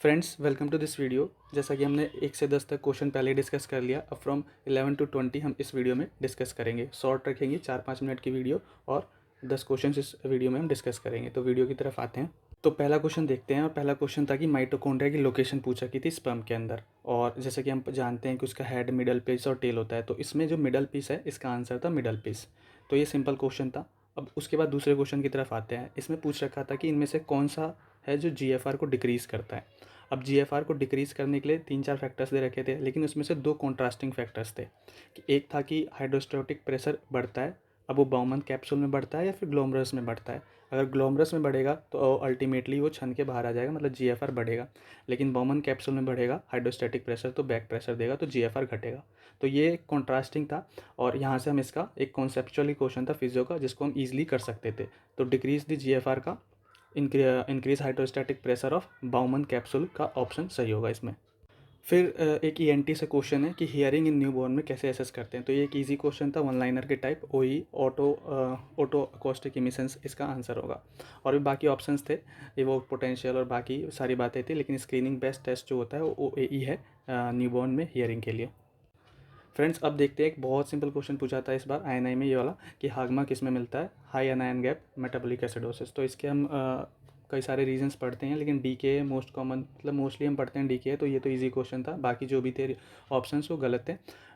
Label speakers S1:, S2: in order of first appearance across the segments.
S1: Friends, welcome to this video. जैसा कि हमने 1 से 10 तक क्वेश्चन पहले डिस्कस कर लिया, अब फ्रॉम 11 टू 20 हम इस वीडियो में डिस्कस करेंगे। शॉर्ट रखेंगे, 4-5 मिनट की वीडियो, और 10 क्वेश्चन इस वीडियो में हम डिस्कस करेंगे। तो वीडियो की तरफ आते हैं। तो पहला क्वेश्चन देखते हैं, और पहला क्वेश्चन था कि माइटोकॉन्ड्रिया की लोकेशन पूछा की थी स्पर्म के अंदर। और जैसे कि हम जानते हैं कि उसका हेड, मिडल पीस और टेल होता है, तो इसमें जो मिडल पीस है इसका आंसर था मिडल पीस। तो ये सिंपल क्वेश्चन था। अब उसके बाद दूसरे क्वेश्चन की तरफ आते हैं। इसमें पूछ रखा था कि इनमें से कौन सा है जो जीएफआर को डिक्रीज़ करता है। अब जीएफआर को डिक्रीज़ करने के लिए 3-4 फैक्टर्स दे रखे थे, लेकिन उसमें से 2 कॉन्ट्रास्टिंग फैक्टर्स थे कि एक था कि हाइड्रोस्टैटिक प्रेशर बढ़ता है, अब वो बाउमन कैप्सूल में बढ़ता है या फिर ग्लोमरस में बढ़ता है। अगर ग्लोमरस में बढ़ेगा तो अल्टीमेटली वो छन के बाहर आ जाएगा, मतलब जीएफआर बढ़ेगा। लेकिन बाउमन कैप्सूल में बढ़ेगा हाइड्रोस्टैटिक प्रेशर, तो बैक प्रेशर देगा, तो जीएफआर घटेगा। तो ये कॉन्ट्रास्टिंग था, और यहाँ से हम इसका एक कॉन्सेप्चुअली क्वेश्चन था फिजियो का, जिसको हम ईजिली कर सकते थे। तो डिक्रीज द जीएफआर का increase hydrostatic pressure of Bowman capsule का ऑप्शन सही होगा इसमें। फिर एक ईएनटी से क्वेश्चन है कि हियरिंग इन न्यूबॉर्न में कैसे असेस करते हैं। तो ये एक इजी क्वेश्चन था, वन लाइनर के टाइप। ओई ऑटो अकोस्टिक इमिशंस इसका आंसर होगा। और भी बाकी ऑप्शंस थे, इवोक पोटेंशियल और बाकी सारी बातें थी, लेकिन स्क्रीनिंग बेस्ट टेस्ट जो होता है वो ओएई है न्यूबॉर्न में हियरिंग के लिए। फ्रेंड्स, अब देखते हैं, एक बहुत सिंपल क्वेश्चन पूछा था इस बार आईएनआई में, ये वाला कि हाग्मा किस में मिलता है, high anion gap metabolic acidosis. तो इसके हम कई सारे रीजंस पढ़ते हैं, लेकिन डीके मोस्ट कॉमन, मतलब मोस्टली हम पढ़ते हैं डीके। तो ये तो इजी क्वेश्चन था, बाकी जो भी थे ऑप्शंस वो गलत थे।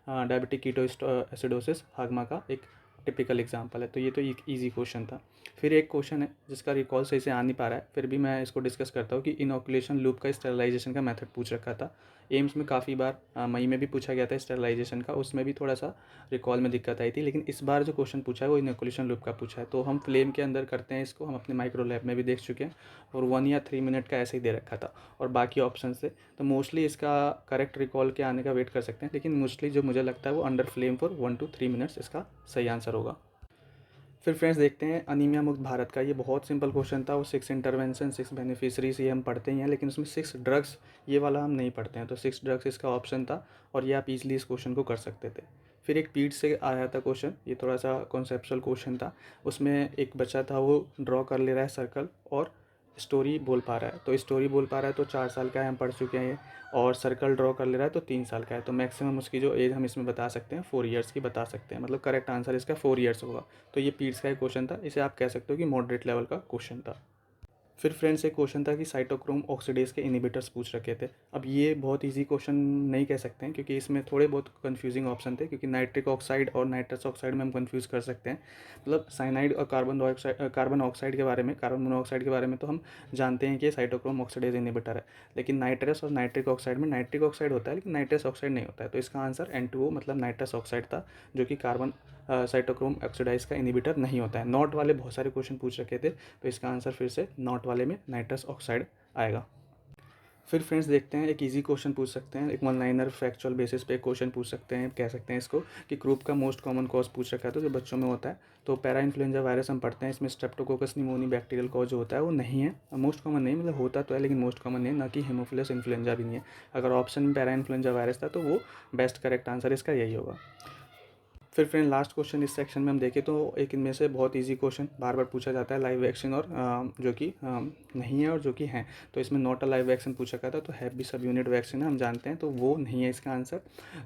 S1: डायबिटिक कीटो एसिडोसिस हाग्मा का एक टिपिकल एग्जांपल है, तो ये तो एक इजी क्वेश्चन था। फिर एक क्वेश्चन है जिसका रिकॉल सही से आ नहीं पा रहा है, फिर भी मैं इसको डिस्कस करता हूँ कि इनोकुलेशन लूप का स्टेरिलाइजेशन का मेथड पूछ रखा था। एम्स में काफ़ी बार मई में भी पूछा गया था स्टेरिलाइजेशन का, उसमें भी थोड़ा सा रिकॉल में दिक्कत आई थी, लेकिन इस बार जो क्वेश्चन पूछा है वो इनोकुलेशन लूप का पूछा है। तो हम फ्लेम के अंदर करते हैं इसको, हम अपने माइक्रो लैब में भी देख चुके हैं, और 1 या 3 मिनट का ऐसे ही दे रखा था, और बाकी ऑप्शन थे। तो मोस्टली इसका करेक्ट रिकॉल के आने का वेट कर सकते हैं, लेकिन मोस्टली जो मुझे लगता है वो under flame for 1 to 3 minutes इसका सही आंसर होगा। फिर फ्रेंड्स देखते हैं अनीमिया मुक्त भारत का। ये बहुत सिंपल क्वेश्चन था, वो 6 इंटरवेंशन 6 बेनिफिशरीज ये हम पढ़ते ही हैं, लेकिन उसमें 6 ड्रग्स ये वाला हम नहीं पढ़ते हैं। तो 6 ड्रग्स इसका ऑप्शन था, और ये आप इजीली इस क्वेश्चन को कर सकते थे। फिर एक पीठ से आया था क्वेश्चन, ये थोड़ा सा कॉन्सेप्चुअल क्वेश्चन था। उसमें एक बच्चा था, वो ड्रॉ कर ले रहा है सर्कल, और स्टोरी बोल पा रहा है। तो स्टोरी बोल पा रहा है तो 4 साल का है, हम पढ़ चुके हैं ये। और सर्कल ड्रॉ कर ले रहा है तो 3 साल का है। तो मैक्सिमम उसकी जो एज हम इसमें बता सकते हैं 4 ईयर्स की बता सकते हैं, मतलब करेक्ट आंसर इसका 4 ईयर्स होगा। तो ये पीट्स का एक क्वेश्चन था, इसे आप कह सकते हो कि मॉडरेट लेवल का क्वेश्चन था। फिर फ्रेंड्स एक क्वेश्चन था कि साइटोक्रोम ऑक्सीडेज के इनिबिटर्स पूछ रखे थे। अब ये बहुत इजी क्वेश्चन नहीं कह सकते हैं, क्योंकि इसमें थोड़े बहुत कंफ्यूजिंग ऑप्शन थे, क्योंकि नाइट्रिक ऑक्साइड और नाइट्रस ऑक्साइड में हम कंफ्यूज कर सकते हैं। मतलब साइनाइड और कार्बन ऑक्साइड के बारे में, कार्बन मोनोऑक्साइड के बारे में तो हम जानते हैं कि साइटोक्रोम ऑक्सीडेज इनिबिटर है, लेकिन नाइट्रस और नाइट्रिक ऑक्साइड में नाइट्रिक ऑक्साइड होता है, लेकिन नाइट्रस ऑक्साइड नहीं होता है। तो इसका आंसर N2O मतलब नाइट्रस ऑक्साइड था, जो कि कार्बन साइटोक्रोम ऑक्सीडाइज का इनिबिटर नहीं होता है। नॉट वाले बहुत सारे क्वेश्चन पूछ रखे थे, तो इसका आंसर फिर से नॉट वाले में नाइट्रस ऑक्साइड आएगा। फिर फ्रेंड्स देखते हैं, एक इजी क्वेश्चन पूछ सकते हैं, एक वन लाइनर फैक्चुअल बेसिस पे क्वेश्चन पूछ सकते हैं, कह सकते हैं इसको कि क्रूप का मोस्ट कॉमन कॉज पूछ रखा है, तो जो बच्चों में होता है। तो पैरा इन्फ्लुएंजा वायरस हम पढ़ते हैं, इसमें स्ट्रेप्टोकोकस निमोनी बैक्टीरियल कॉज जो होता है वो नहीं है, मोस्ट कॉमन नहीं, मतलब होता तो है लेकिन मोस्ट कॉमन नहीं, ना कि हेमोफिलस इन्फ्लुएंजा भी नहीं है। अगर ऑप्शन में पैरा इन्फ्लुएंजा वायरस था तो वो बेस्ट करेक्ट आंसर इसका यही होगा। फिर फ्रेंड लास्ट क्वेश्चन इस सेक्शन में हम देखें तो एक इनमें से बहुत इजी क्वेश्चन बार बार पूछा जाता है, लाइव वैक्सीन और जो कि नहीं है और जो कि हैं। तो इसमें नॉट अ लाइव वैक्सीन पूछा गया था, तो हैप्पी सब यूनिट वैक्सीन है, हम जानते हैं, तो वो नहीं है इसका आंसर।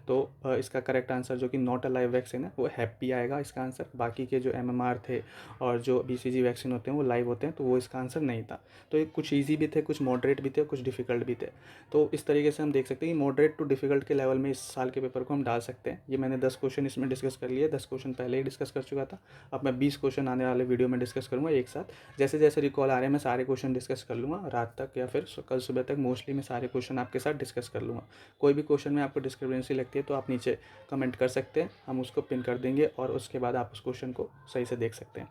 S1: तो इसका करेक्ट आंसर जो कि नॉट अ लाइव वैक्सीन है वो हैप्पी आएगा इसका आंसर। बाकी के जो MMR थे और जो BCG वैक्सीन होते हैं वो लाइव होते हैं, तो वो इसका आंसर नहीं था। तो ये कुछ ईजी भी थे, कुछ मॉडरेट भी थे, कुछ डिफिकल्ट भी थे। तो इस तरीके से हम देख सकते हैं कि मॉडरेट टू डिफिकल्ट के लेवल में इस साल के पेपर को हम डाल सकते हैं। ये मैंने 10 क्वेश्चन इसमें डिस्कस कर लिए, 10 क्वेश्चन पहले ही डिस्कस कर चुका था। अब मैं 20 क्वेश्चन आने वाले वीडियो में डिस्कस करूंगा एक साथ। जैसे जैसे रिकॉल आ रहे हैं मैं सारे क्वेश्चन डिस्कस कर लूँगा रात तक, या फिर कल सुबह तक मोस्टली मैं सारे क्वेश्चन आपके साथ डिस्कस कर लूँगा। कोई भी क्वेश्चन में आपको डिस्क्रिपेंसी लगती है तो आप नीचे कमेंट कर सकते हैं, हम उसको पिन कर देंगे, और उसके बाद आप उस क्वेश्चन को सही से देख सकते हैं।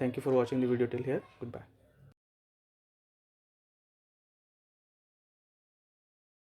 S1: Thank you for watching the video till here, good bye.